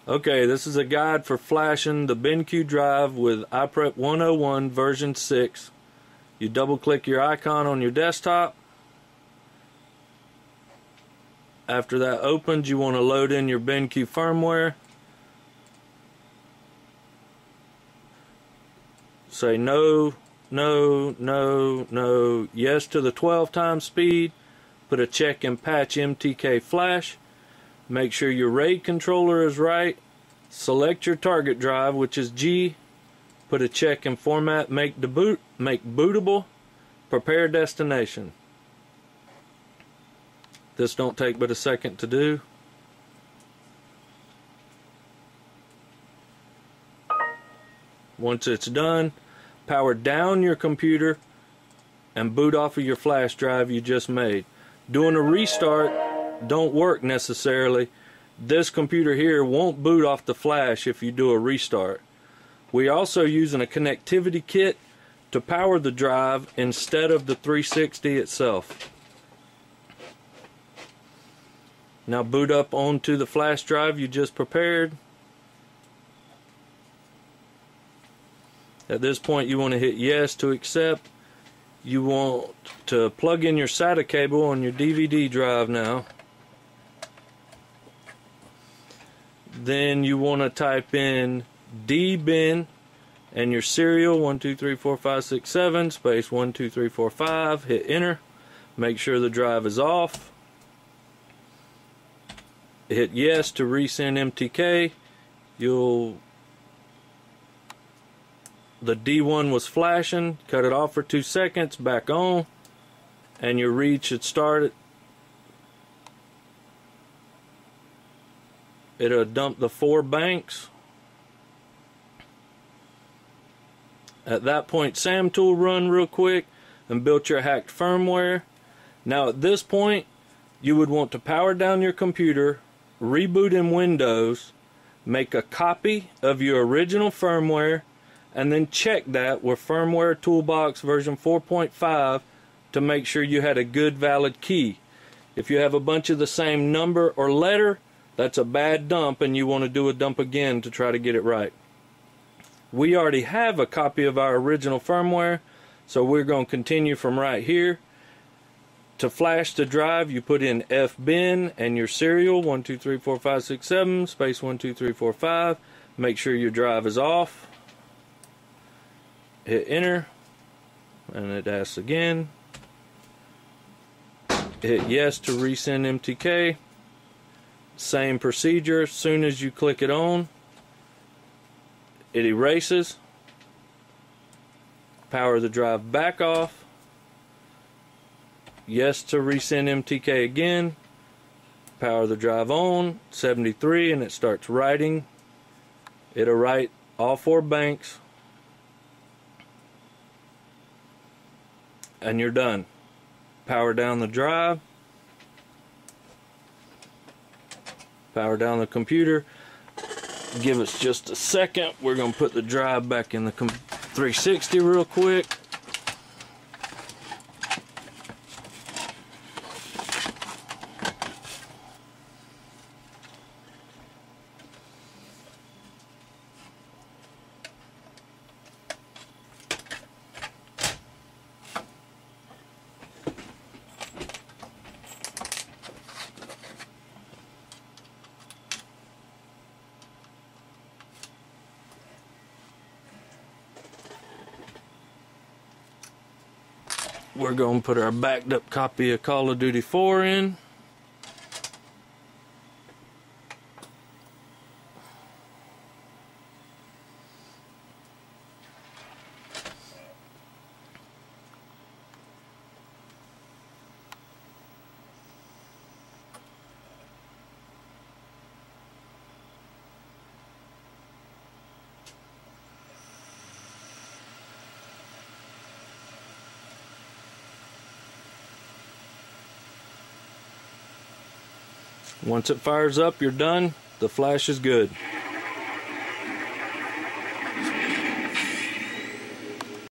Okay, this is a guide for flashing the Benq drive with iPrep 101 version 6. You double click your icon on your desktop. After that opens, you want to load in your Benq firmware. Say no, no, no, no, yes to the 12 times speed. Put a check in patch MTK flash. Make sure your RAID controller is right. Select your target drive, which is G. Put a check in format make bootable. Prepare destination. This don't take but a second to do. Once it's done, power down your computer and boot off of your flash drive you just made. Doing a restart don't work necessarily. This computer here won't boot off the flash if you do a restart. We also using a connectivity kit to power the drive instead of the 360 itself. Now boot up onto the flash drive you just prepared. At this point you want to hit yes to accept. You want to plug in your SATA cable on your DVD drive now. Then you want to type in dbin and your serial 1234567 space 12345. Hit enter. Make sure the drive is off. Hit yes to resend MTK. The D1 was flashing. Cut it off for 2 seconds. Back on, and your read should start. It'll dump the 4 banks. At that point, SAMTool run real quick and build your hacked firmware. Now at this point, you would want to power down your computer, reboot in Windows, make a copy of your original firmware, and then check that with Firmware Toolbox version 4.5 to make sure you had a good valid key. If you have a bunch of the same number or letter, that's a bad dump and you want to do a dump again to try to get it right. We already have a copy of our original firmware, so we're going to continue from right here. To flash the drive, you put in fbin and your serial 1234567 space 12345. Make sure your drive is off. Hit enter, and it asks again. Hit yes to resend MTK. Same procedure. As soon as you click it on, it erases. Power the drive back off. Yes to resend MTK again. Power the drive on. 73, and it starts writing. It'll write all 4 banks. And you're done. Power down the drive. Power down the computer. Give us just a second. We're going to put the drive back in the 360 real quick. We're going to put our backed up copy of Call of Duty 4 in. Once it fires up, you're done. The flash is good.